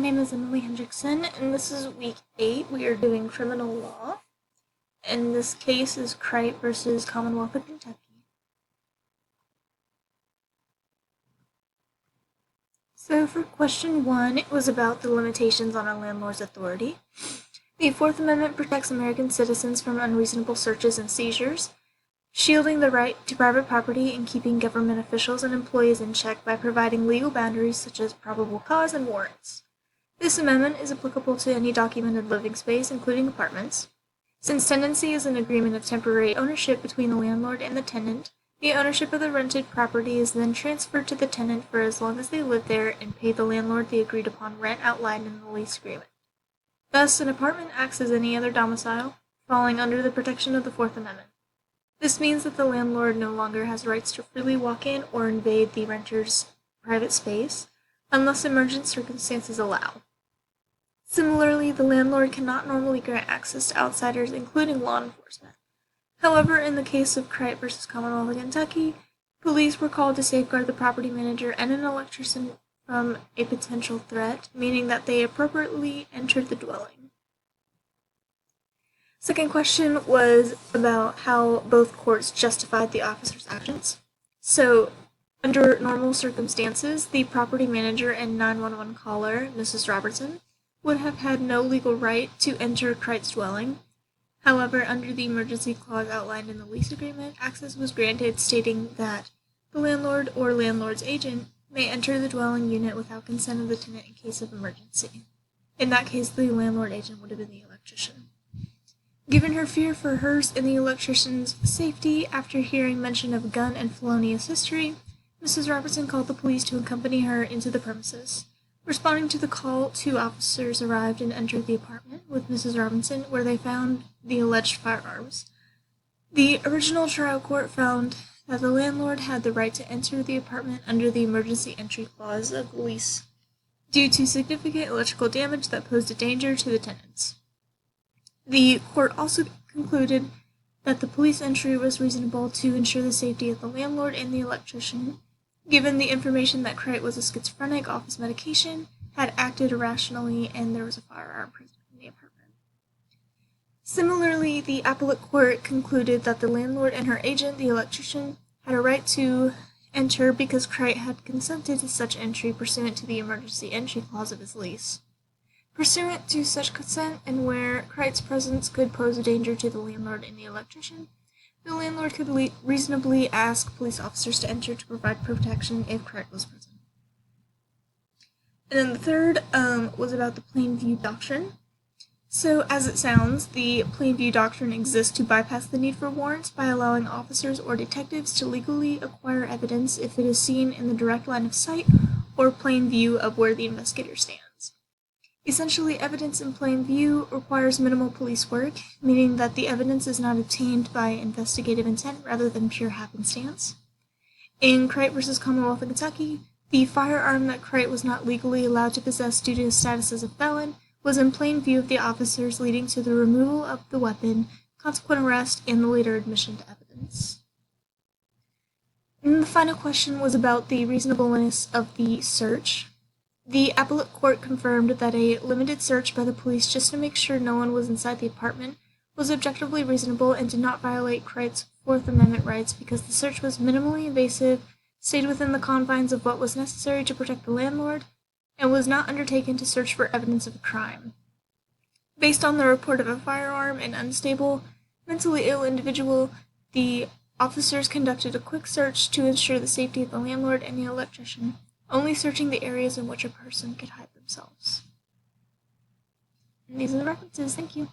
name is Emily Hendrickson, and this is week 8. We are doing criminal law, and this case is Crite versus Commonwealth of Kentucky. So for question 1, it was about the limitations on a landlord's authority. The Fourth Amendment protects American citizens from unreasonable searches and seizures, shielding the right to private property and keeping government officials and employees in check by providing legal boundaries such as probable cause and warrants. This amendment is applicable to any documented living space, including apartments. Since tenancy is an agreement of temporary ownership between the landlord and the tenant, the ownership of the rented property is then transferred to the tenant for as long as they live there and pay the landlord the agreed-upon rent outlined in the lease agreement. Thus, an apartment acts as any other domicile, falling under the protection of the Fourth Amendment. This means that the landlord no longer has rights to freely walk in or invade the renter's private space, unless emergent circumstances allow. Similarly, the landlord cannot normally grant access to outsiders, including law enforcement. However, in the case of Crite v. Commonwealth of Kentucky, police were called to safeguard the property manager and an electrician from a potential threat, meaning that they appropriately entered the dwelling. Second question was about how both courts justified the officer's actions. So, under normal circumstances, the property manager and 911 caller, Mrs. Robertson, would have had no legal right to enter Crite's dwelling. However, under the emergency clause outlined in the lease agreement, access was granted stating that the landlord or landlord's agent may enter the dwelling unit without consent of the tenant in case of emergency. In that case, the landlord agent would have been the electrician. Given her fear for hers and the electrician's safety after hearing mention of gun and felonious history, Mrs. Robertson called the police to accompany her into the premises. Responding to the call, 2 officers arrived and entered the apartment with Mrs. Robinson, where they found the alleged firearms. The original trial court found that the landlord had the right to enter the apartment under the emergency entry clause of the lease, due to significant electrical damage that posed a danger to the tenants. The court also concluded that the police entry was reasonable to ensure the safety of the landlord and the electrician, given the information that Crite was a schizophrenic off his medication, had acted irrationally, and there was a firearm present in the apartment. Similarly, the appellate court concluded that the landlord and her agent, the electrician, had a right to enter because Crite had consented to such entry pursuant to the emergency entry clause of his lease. Pursuant to such consent, and where Crite's presence could pose a danger to the landlord and the electrician, the landlord could reasonably ask police officers to enter to provide protection if Crite was present. And then the third was about the plain view doctrine. So, as it sounds, the plain view doctrine exists to bypass the need for warrants by allowing officers or detectives to legally acquire evidence if it is seen in the direct line of sight or plain view of where the investigator stands. Essentially, evidence in plain view requires minimal police work, meaning that the evidence is not obtained by investigative intent rather than pure happenstance. In Crite v. Commonwealth of Kentucky, the firearm that Crite was not legally allowed to possess due to his status as a felon was in plain view of the officers, leading to the removal of the weapon, consequent arrest, and the later admission to evidence. And the final question was about the reasonableness of the search. The appellate court confirmed that a limited search by the police just to make sure no one was inside the apartment was objectively reasonable and did not violate Crite's Fourth Amendment rights because the search was minimally invasive, stayed within the confines of what was necessary to protect the landlord, and was not undertaken to search for evidence of a crime. Based on the report of a firearm and unstable, mentally ill individual, the officers conducted a quick search to ensure the safety of the landlord and the electrician, only searching the areas in which a person could hide themselves. And these are the references. Thank you.